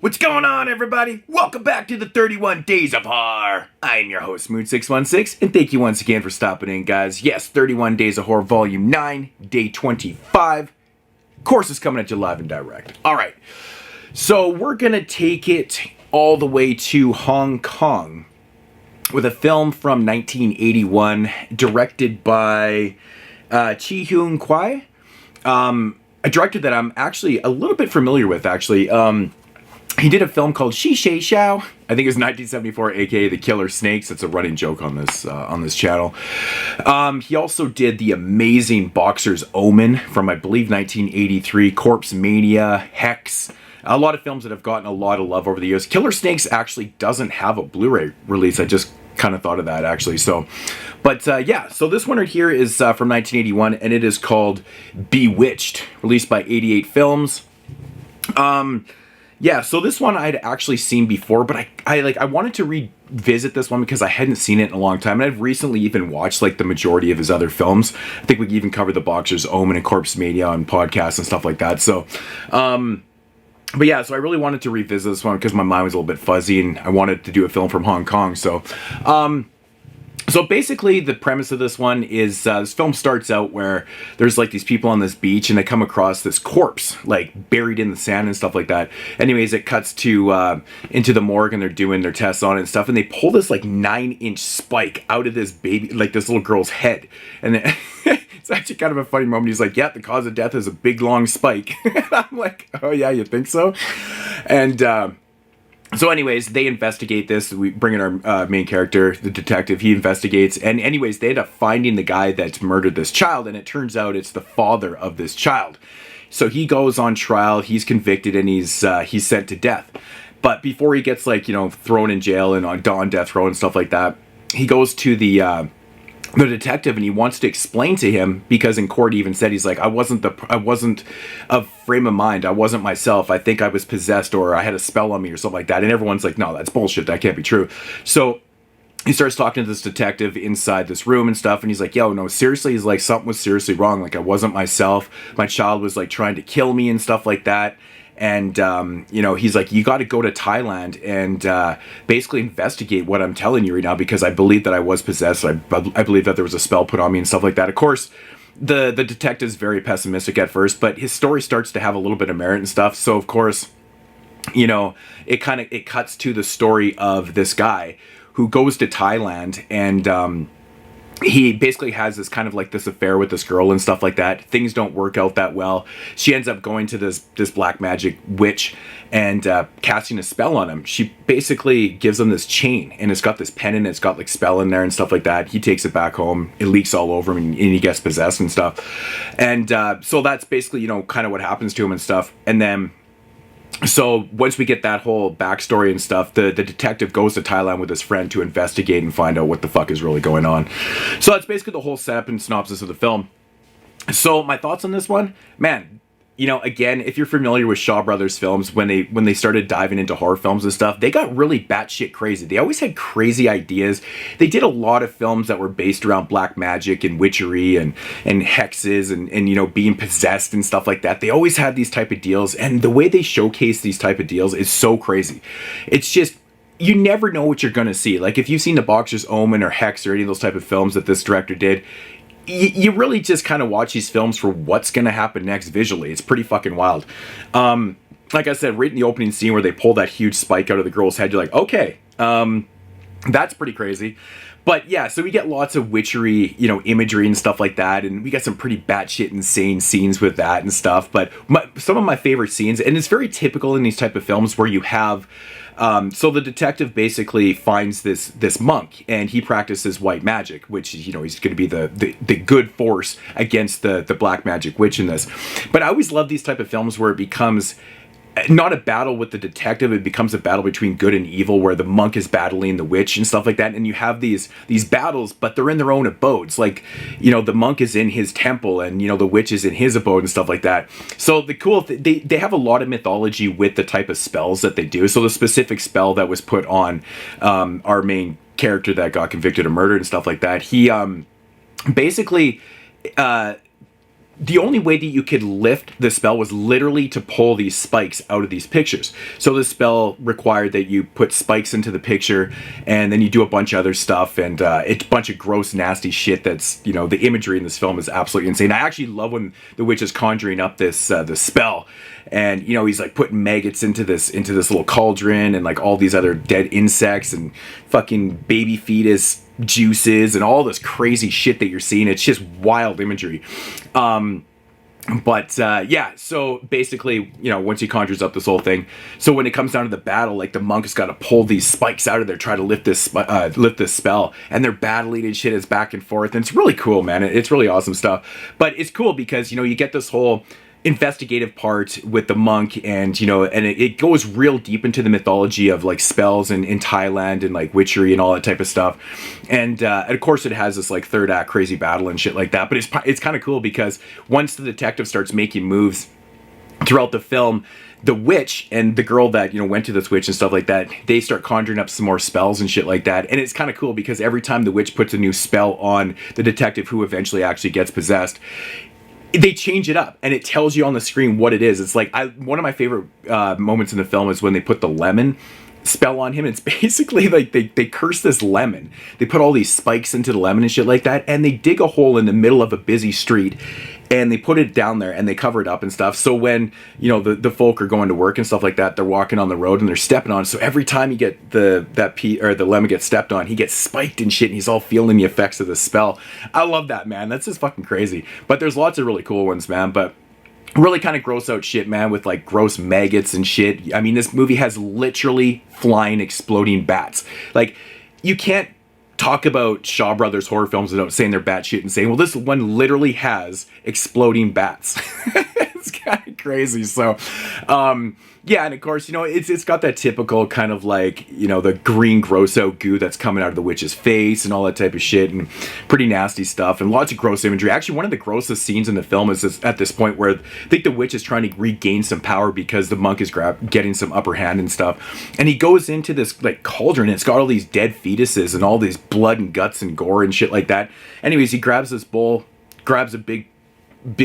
What's going on, everybody? Welcome back to the 31 Days of Horror. I am your host, Mood616, and thank you once again for stopping in, guys. Yes, 31 Days of Horror Volume 9, Day 25. Course is coming at you live and direct. Alright, so we're gonna take it all the way to Hong Kong with a film from 1981, directed by Chi Hyun Kwai. A director that I'm actually a little bit familiar with, actually. He did a film called Shi Shei Xiao. I think it was 1974, aka The Killer Snakes. It's a running joke on this channel. He also did the amazing Boxer's Omen from, I believe, 1983, Corpse Mania, Hex. A lot of films that have gotten a lot of love over the years. Killer Snakes actually doesn't have a Blu-ray release. I just kind of thought of that, actually. So, but yeah, so this one right here is from 1981, and it is called Bewitched, released by 88 Films. Yeah, so this one I'd actually seen before, but I wanted to revisit this one because I hadn't seen it in a long time, and I've recently even watched like the majority of his other films. I think we even covered the Boxer's Omen and Corpse Mania on podcasts and stuff like that. So, but yeah, so I really wanted to revisit this one because my mind was a little bit fuzzy, and I wanted to do a film from Hong Kong. So, so basically, the premise of this one is this film starts out where there's like these people on this beach and they come across this corpse like buried in the sand and stuff like that. Anyways, it cuts to into the morgue and they're doing their tests on it and stuff, and they pull this like 9-inch spike out of this baby, like this little girl's head, and then it's actually kind of a funny moment. He's like, "Yeah, the cause of death is a big long spike." And I'm like, "Oh yeah, you think so?" And so anyways, they investigate this. We bring in our main character, the detective. He investigates. And anyways, they end up finding the guy that's murdered this child. And it turns out it's the father of this child. So he goes on trial. He's convicted and he's sent to death. But before he gets thrown in jail and on death row and stuff like that, he goes to the detective and he wants to explain to him, because in court he even said, he's like, I wasn't of frame of mind, I wasn't myself, I think I was possessed or I had a spell on me or something like that. And everyone's like, no, that's bullshit, that can't be true. So he starts talking to this detective inside this room and stuff, and he's like, yo, no, seriously, he's like, something was seriously wrong, like I wasn't myself, my child was like trying to kill me and stuff like that. And, he's like, you got to go to Thailand and basically investigate what I'm telling you right now, because I believe that I was possessed. I believe that there was a spell put on me and stuff like that. Of course, the detective's very pessimistic at first, but his story starts to have a little bit of merit and stuff. So, of course, it cuts to the story of this guy who goes to Thailand and he basically has this kind of like this affair with this girl and stuff like that. Things don't work out that well. She ends up going to this black magic witch and casting a spell on him. She basically gives him this chain, and it's got this pendant, it's got like spell in there and stuff like that. He takes it back home, it leaks all over him, and he gets possessed and stuff. And so that's basically, kind of what happens to him and stuff. And then so once we get that whole backstory and stuff, the detective goes to Thailand with his friend to investigate and find out what the fuck is really going on. So that's basically the whole setup and synopsis of the film. So my thoughts on this one, man, again, if you're familiar with Shaw Brothers films, when they started diving into horror films and stuff, they got really batshit crazy. They always had crazy ideas. They did a lot of films that were based around black magic and witchery and hexes and being possessed and stuff like that. They always had these type of deals, and the way they showcase these type of deals is so crazy. It's just, you never know what you're gonna see. Like if you've seen the Boxer's Omen or Hex or any of those type of films that this director did, you really just kind of watch these films for what's going to happen next visually. It's pretty fucking wild. Like I said, right in the opening scene where they pull that huge spike out of the girl's head, you're like, okay, that's pretty crazy. But yeah, so we get lots of witchery, imagery and stuff like that, and we got some pretty batshit insane scenes with that and stuff. But some of my favorite scenes, and it's very typical in these type of films where you have, so the detective basically finds this monk, and he practices white magic, which, he's going to be the good force against the black magic witch in this. But I always love these type of films where it becomes not a battle with the detective, it becomes a battle between good and evil, where the monk is battling the witch and stuff like that, and you have these battles, but they're in their own abodes. Like, the monk is in his temple, and the witch is in his abode and stuff like that. So the cool they have a lot of mythology with the type of spells that they do. So the specific spell that was put on our main character that got convicted of murder and stuff like that, he basically the only way that you could lift the spell was literally to pull these spikes out of these pictures. So the spell required that you put spikes into the picture, and then you do a bunch of other stuff, and it's a bunch of gross, nasty shit. That's, you know, the imagery in this film is absolutely insane. I actually love when the witch is conjuring up this spell, and, you know, he's like putting maggots into this little cauldron, and like all these other dead insects and fucking baby fetus juices and all this crazy shit that you're seeing. It's just wild imagery. Yeah, so basically, you know, once he conjures up this whole thing, so when it comes down to the battle, like, the monk has got to pull these spikes out of there, try to lift this spell, and they're battling and shit is back and forth, and it's really cool, man. It's really awesome stuff. But it's cool because, you know, you get this whole investigative part with the monk, and, you know, and it goes real deep into the mythology of like spells in Thailand and like witchery and all that type of stuff, and of course it has this like third act crazy battle and shit like that. But it's kind of cool because once the detective starts making moves throughout the film, the witch and the girl that, you know, went to this witch and stuff like that, they start conjuring up some more spells and shit like that. And it's kind of cool because every time the witch puts a new spell on the detective who eventually actually gets possessed, they change it up and it tells you on the screen what it is. It's like, one of my favorite moments in the film is when they put the lemon spell on him. It's basically like they curse this lemon. They put all these spikes into the lemon and shit like that, and they dig a hole in the middle of a busy street, and they put it down there and they cover it up and stuff. So when, you know, the folk are going to work and stuff like that, they're walking on the road and they're stepping on it. So every time you get the lemon gets stepped on, he gets spiked and shit, and he's all feeling the effects of the spell. I love that, man. That's just fucking crazy. But there's lots of really cool ones, man. But really kind of gross out shit, man, with like gross maggots and shit. I mean, this movie has literally flying, exploding bats. Like, you can't talk about Shaw Brothers horror films without saying they're bat shit and saying, well, this one literally has exploding bats. It's kind of crazy. So, yeah, and of course, you know, it's got that typical kind of like, you know, the green gross out goo that's coming out of the witch's face and all that type of shit, and pretty nasty stuff and lots of gross imagery. Actually, one of the grossest scenes in the film is at this point where I think the witch is trying to regain some power because the monk is getting some upper hand and stuff, and he goes into this like cauldron and it's got all these dead fetuses and all these blood and guts and gore and shit like that. Anyways, he grabs this bowl, grabs a big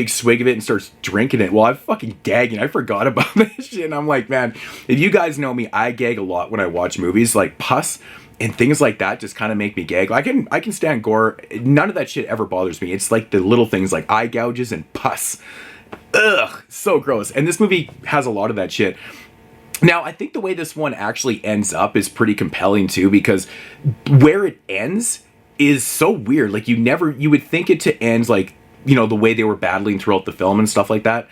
swig of it and starts drinking it. Well, I'm fucking gagging. I forgot about this shit, and I'm like, man, if you guys know me, I gag a lot when I watch movies. Like pus and things like that just kind of make me gag. I can stand gore. None of that shit ever bothers me. It's like the little things like eye gouges and pus. Ugh, so gross. And this movie has a lot of that shit. Now, I think the way this one actually ends up is pretty compelling too, because where it ends is so weird. Like, you would think it to end like, you know, the way they were battling throughout the film and stuff like that.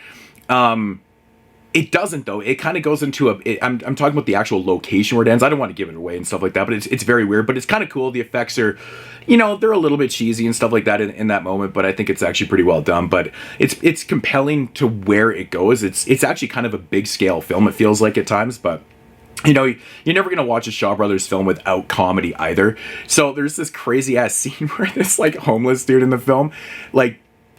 It doesn't, though. It kind of goes into I'm talking about the actual location where it ends. I don't want to give it away and stuff like that, but it's very weird, but it's kind of cool. The effects are, you know, they're a little bit cheesy and stuff like that in that moment, but I think it's actually pretty well done. But it's compelling to where it goes. It's actually kind of a big scale film, it feels like at times, but you know, you're never going to watch a Shaw Brothers film without comedy either. So there's this crazy ass scene where this like homeless dude in the film, like,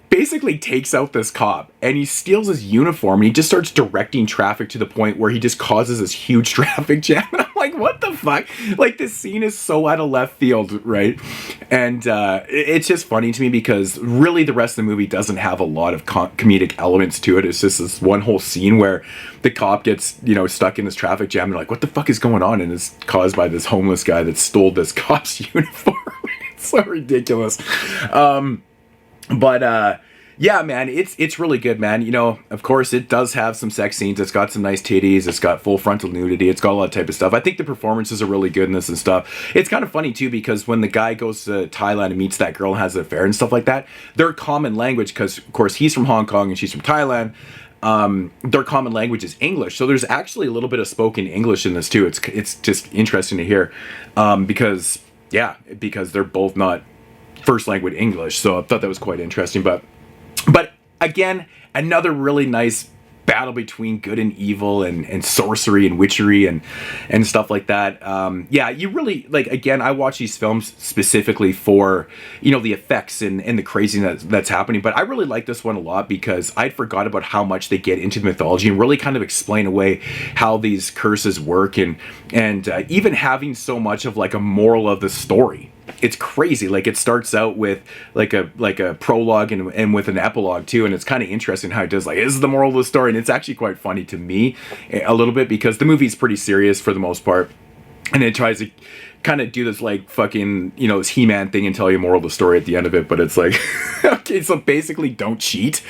basically takes out this cop and he steals his uniform and he just starts directing traffic to the point where he just causes this huge traffic jam. And I'm like, what the fuck? Like, this scene is so out of left field, right? And it's just funny to me because really the rest of the movie doesn't have a lot of comedic elements to it. It's just this one whole scene where the cop gets, you know, stuck in this traffic jam and they're like, what the fuck is going on? And it's caused by this homeless guy that stole this cop's uniform. It's so ridiculous. Yeah, man, it's really good, man. You know, of course, it does have some sex scenes. It's got some nice titties. It's got full frontal nudity. It's got a lot of type of stuff. I think the performances are really good in this and stuff. It's kind of funny, too, because when the guy goes to Thailand and meets that girl and has an affair and stuff like that, their common language, because, of course, he's from Hong Kong and she's from Thailand, their common language is English. So there's actually a little bit of spoken English in this, too. It's just interesting to hear because they're both not first language English. So I thought that was quite interesting. But again, another really nice battle between good and evil and sorcery and witchery and stuff like that. Yeah, you really, like, again, I watch these films specifically for, you know, the effects and the craziness that's happening. But I really like this one a lot because I'd forgot about how much they get into the mythology and really kind of explain away how these curses work and even having so much of like a moral of the story. it's crazy. Like, it starts out with like a prologue and with an epilogue too, and it's kind of interesting how it does, like, this is the moral of the story, and it's actually quite funny to me a little bit, because the movie's pretty serious for the most part, and it tries to kind of do this like fucking, you know, this He-Man thing and tell you a moral of the story at the end of it, but it's like, okay, so basically don't cheat.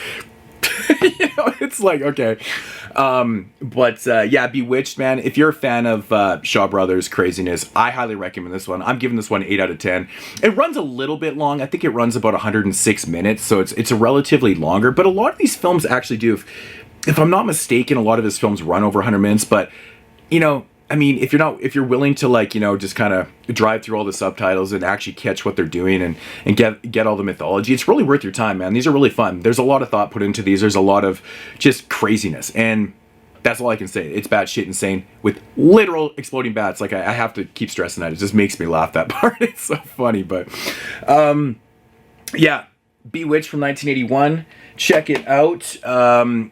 You know, it's like, okay. Yeah, Bewitched, man. If you're a fan of Shaw Brothers craziness, I highly recommend this one. I'm giving this one 8 out of 10. It runs a little bit long. I think it runs about 106 minutes, so it's a relatively longer. But a lot of these films actually do. If I'm not mistaken, a lot of his films run over 100 minutes. But, you know, I mean, if you're willing to, like, you know, just kind of drive through all the subtitles and actually catch what they're doing and get all the mythology, it's really worth your time, man. These are really fun. There's a lot of thought put into these. There's a lot of just craziness, and that's all I can say. It's batshit insane with literal exploding bats. Like, I have to keep stressing that. It just makes me laugh, that part. It's so funny, but yeah, Bewitched from 1981. Check it out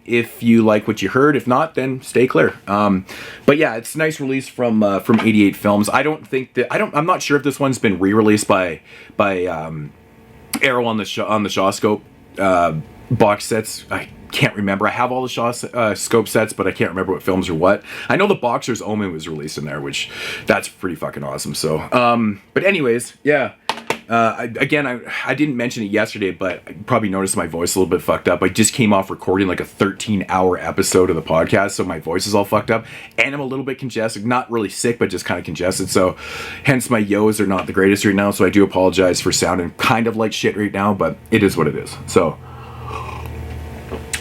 if you like what you heard. If not, then stay clear. But yeah, it's a nice release from 88 Films. I'm not sure if this one's been re-released by Arrow on the Shaw Scope box sets. I can't remember. I have all the Shaw Scope sets, but I can't remember what films or what. I know the Boxer's Omen was released in there, which that's pretty fucking awesome. So, but anyways, yeah. I didn't mention it yesterday, but I probably noticed my voice a little bit fucked up. I just came off recording like a 13-hour episode of the podcast, so my voice is all fucked up, and I'm a little bit congested. Not really sick, but just kind of congested, so hence my yos are not the greatest right now, so I do apologize for sounding kind of like shit right now, but it is what it is. So,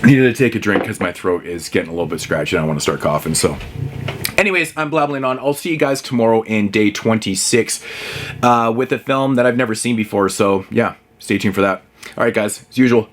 I needed to take a drink because my throat is getting a little bit scratchy and I want to start coughing, so... Anyways, I'm blabbling on. I'll see you guys tomorrow in day 26 with a film that I've never seen before. So, yeah, stay tuned for that. All right, guys, as usual,